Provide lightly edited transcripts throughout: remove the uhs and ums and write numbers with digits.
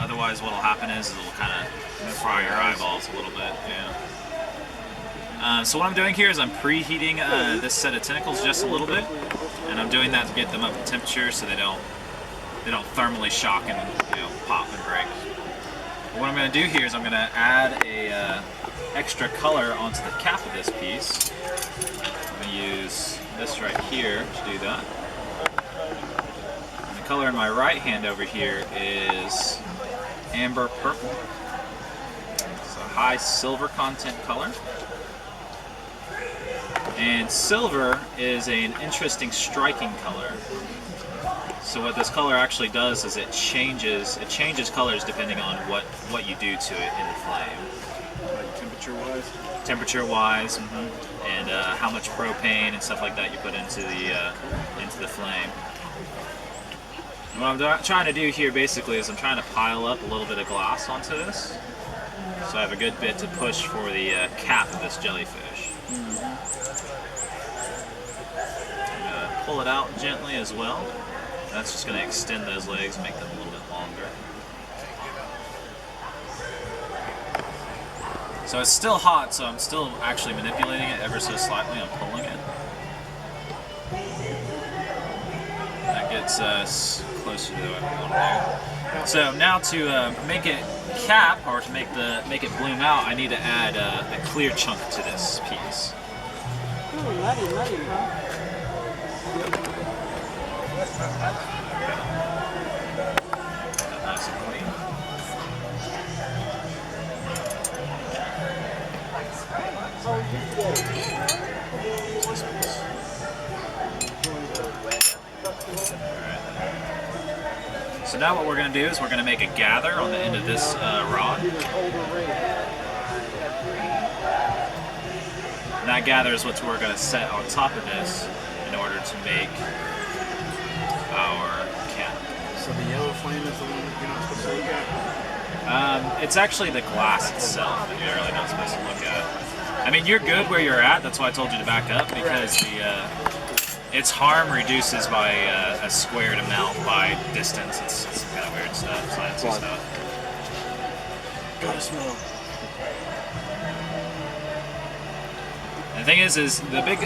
Otherwise, what'll happen is it'll kind of fry your eyeballs a little bit. Yeah. So what I'm doing here is I'm preheating this set of tentacles just a little bit, and I'm doing that to get them up to temperature so they don't thermally shock and pop and break. What I'm going to do here is I'm going to add a extra color onto the cap of this piece. I'm going to use this right here to do that. And the color in my right hand over here is amber purple. It's a high silver content color. And silver is an interesting striking color. So what this color actually does is it changes colors depending on what you do to it in the flame. Like temperature-wise? Temperature-wise, and how much propane and stuff like that you put into the flame. And what I'm trying to do here basically is I'm trying to pile up a little bit of glass onto this, so I have a good bit to push for the cap of this jellyfish. Pull it out gently as well. That's just going to extend those legs, make them a little bit longer. So it's still hot, so I'm still actually manipulating it ever so slightly. I'm pulling it. That gets us closer to what we want to do. So now to make it cap, or to make it bloom out, I need to add a clear chunk to this piece. Ooh, nutty, huh? Nice and clean. So now what we're going to do is we're going to make a gather on the end of this rod. And that gather is what we're going to set on top of this in order to make our cap. So the yellow flame is the one that you're not supposed to look at? It's actually the glass itself that you're really not supposed to look at. I mean, you're good where you're at. That's why I told you to back up, because its harm reduces by a squared amount by distance. It's some kind of weird stuff, sciencey stuff. Gotta smell. The thing is the big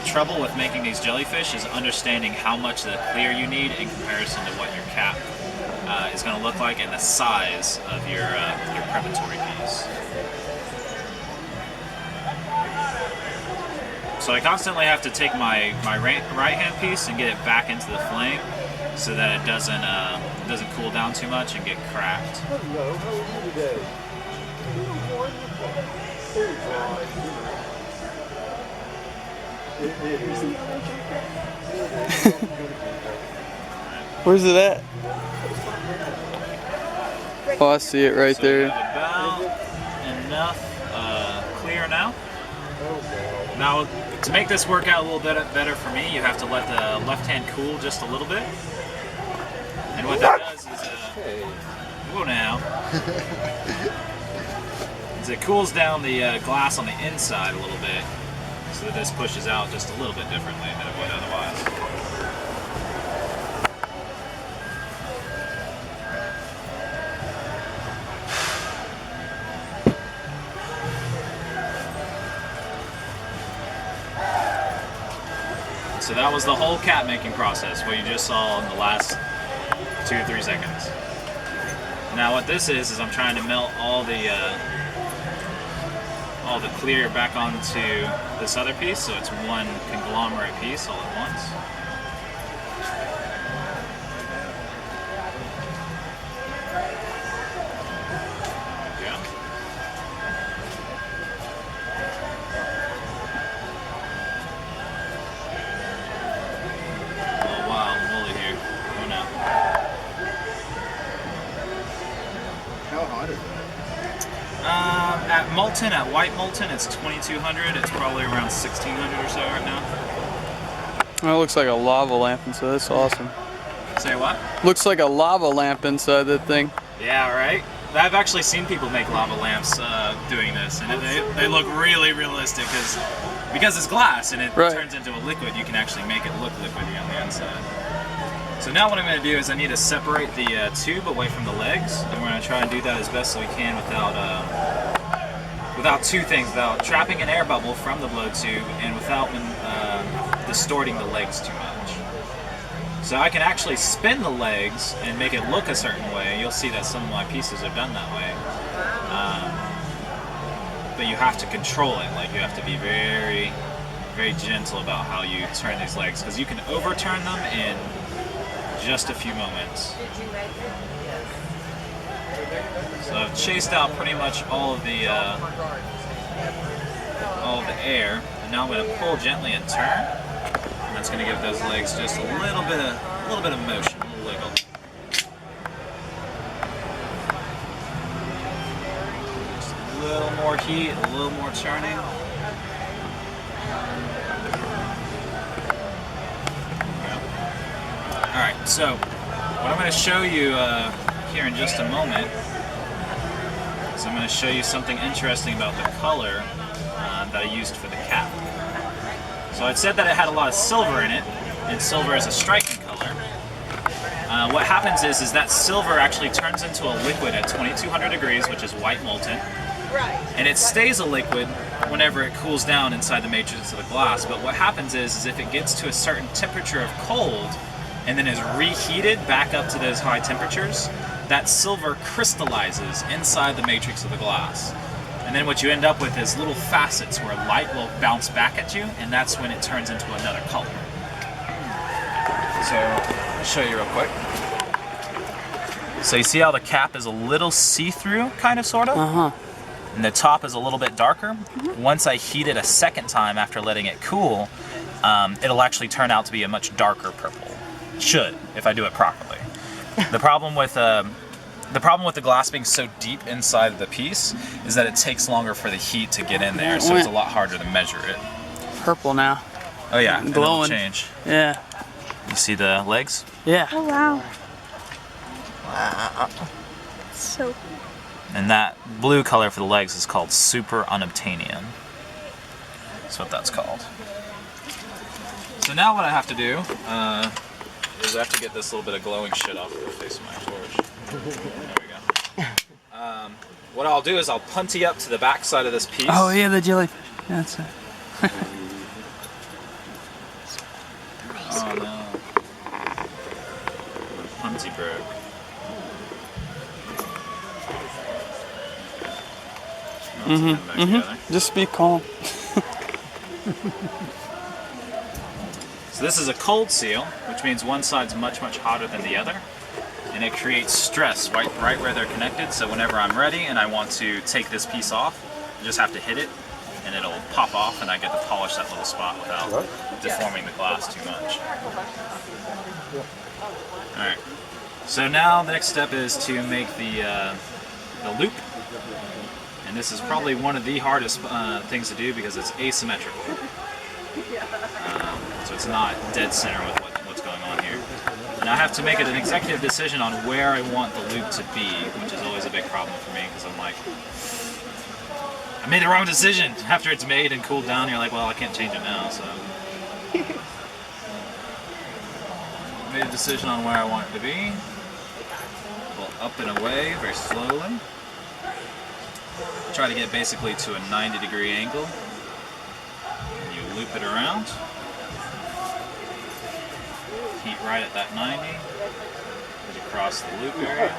trouble with making these jellyfish is understanding how much of the clear you need in comparison to what your cap is going to look like and the size of your preparatory piece. So I constantly have to take my right hand piece and get it back into the flame so that it doesn't cool down too much and get cracked. Hello, how are you today? Where's it at? Oh, I see it right there. We have about enough clear now. Now, to make this work out a little bit better for me, you have to let the left hand cool just a little bit. And what that does is, whoa now, is it cools down the glass on the inside a little bit, so that this pushes out just a little bit differently than it would otherwise. So that was the whole cap making process, what you just saw in the last 2 or 3 seconds. Now what this is I'm trying to melt all the clear back onto this other piece, so it's one conglomerate piece all at once. At molten, at white molten, it's 2200. It's probably around 1600 or so right now. Well, it looks like a lava lamp inside. That's awesome. Say what? Looks like a lava lamp inside that thing. Yeah, right? I've actually seen people make lava lamps doing this, and they look really realistic because it's glass and it turns into a liquid. You can actually make it look liquidy on the inside. So now what I'm going to do is I need to separate the tube away from the legs, and we're going to try and do that as best as we can without two things, without trapping an air bubble from the blow tube and without distorting the legs too much. So I can actually spin the legs and make it look a certain way. You'll see that some of my pieces are done that way. But you have to control it, like you have to be very, very gentle about how you turn these legs, because you can overturn them in just a few moments. So I've chased out pretty much all of the air, and now I'm going to pull gently and turn, and that's going to give those legs just a little bit of motion, a little wiggle. Just a little more heat, a little more turning. Alright, so what I'm going to show you here in just a moment is I'm going to show you something interesting about the color that I used for the cap. So I'd said that it had a lot of silver in it, and silver is a striking color. What happens is that silver actually turns into a liquid at 2200 degrees, which is white molten. And it stays a liquid whenever it cools down inside the matrix of the glass. But what happens is if it gets to a certain temperature of cold and then is reheated back up to those high temperatures, that silver crystallizes inside the matrix of the glass. And then what you end up with is little facets where light will bounce back at you, and that's when it turns into another color. So, I'll show you real quick. So you see how the cap is a little see-through, kind of, sort of? Uh-huh. And the top is a little bit darker. Once I heat it a second time after letting it cool, it'll actually turn out to be a much darker purple. Should, if I do it properly. The problem with the glass being so deep inside the piece is that it takes longer for the heat to get in there, so it's a lot harder to measure it. Purple now. Oh yeah, and glowing. it'll change. Yeah. You see the legs? Yeah. Oh wow. So. And that blue color for the legs is called super unobtainium. That's what that's called. So now what I have to do is I have to get this little bit of glowing shit off of the face of my torch. There we go. What I'll do is I'll punty up to the back side of this piece. Oh yeah, the jellyfish. That's it. Oh no. Punty broke. Just be calm. So this is a cold seal, which means one side's much, much hotter than the other. And it creates stress right where they're connected, so whenever I'm ready and I want to take this piece off, I just have to hit it, and it'll pop off, and I get to polish that little spot without deforming the glass too much. Alright, so now the next step is to make the loop. And this is probably one of the hardest things to do because it's asymmetrical. So it's not dead center with what's going on here. And I have to make an executive decision on where I want the loop to be, which is always a big problem for me because I'm like, I made the wrong decision. After it's made and cooled down, you're like, well, I can't change it now, so. Made a decision on where I want it to be. Pull up and away very slowly. Try to get basically to a 90-degree angle. And you loop it around. Heat right at that 90. Put it across the loop area.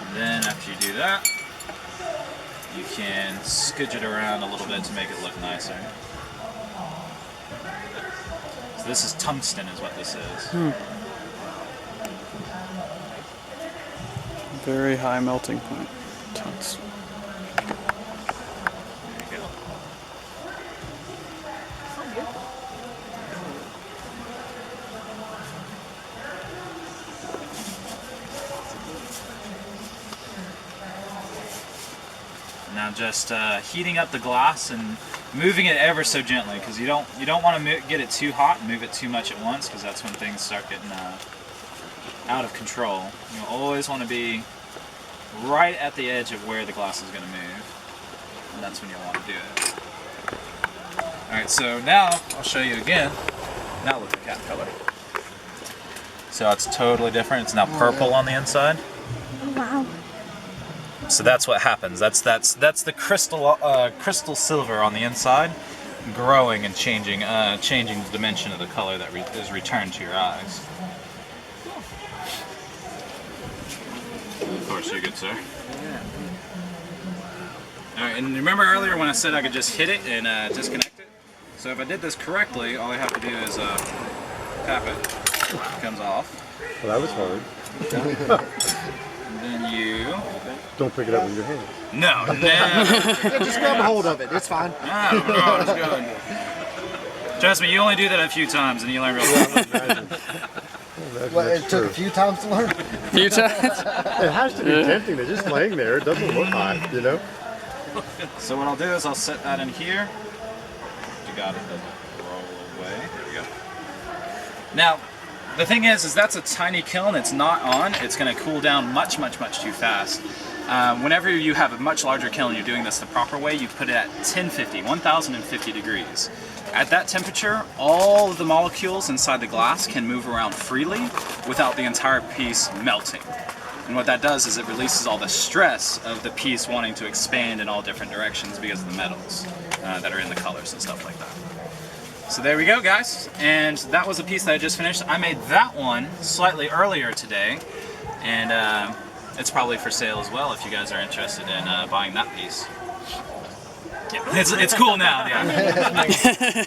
And then after you do that, you can scooch it around a little bit to make it look nicer. So this is tungsten is what this is. Very high melting point. Tungsten. There you go. Now just heating up the glass and moving it ever so gently, because you don't want to get it too hot and move it too much at once, because that's when things start getting out of control. You always want to be right at the edge of where the glass is going to move. and that's when you'll want to do it. Alright, so now I'll show you again. Now look at cat color. So it's totally different. It's now purple on the inside. Wow. So that's what happens. That's the crystal silver on the inside, growing and changing the dimension of the color that is returned to your eyes. Of course, you're good, sir. All right, and remember earlier when I said I could just hit it and disconnect it? So if I did this correctly, all I have to do is tap it. It comes off. Well, that was hard. And then you... Don't pick it up with your hand. No, never. Yeah, just grab a hold of it. It's fine. No, it's good. Trust me, you only do that a few times and you learn real quick. Well, it took a few times to learn. Few times. It has to be tempting. They're just laying there. It doesn't look hot, you know? So what I'll do is I'll set that in here. You got it, doesn't roll away. There we go. Now, the thing is that's a tiny kiln. It's not on. It's going to cool down much, much, much too fast. Whenever you have a much larger kiln, you're doing this the proper way, you put it at 1050 degrees. At that temperature, all of the molecules inside the glass can move around freely without the entire piece melting. And what that does is it releases all the stress of the piece wanting to expand in all different directions because of the metals that are in the colors and stuff like that. So there we go, guys. And that was a piece that I just finished. I made that one slightly earlier today, and it's probably for sale as well if you guys are interested in buying that piece. Yeah, it's cool now, yeah.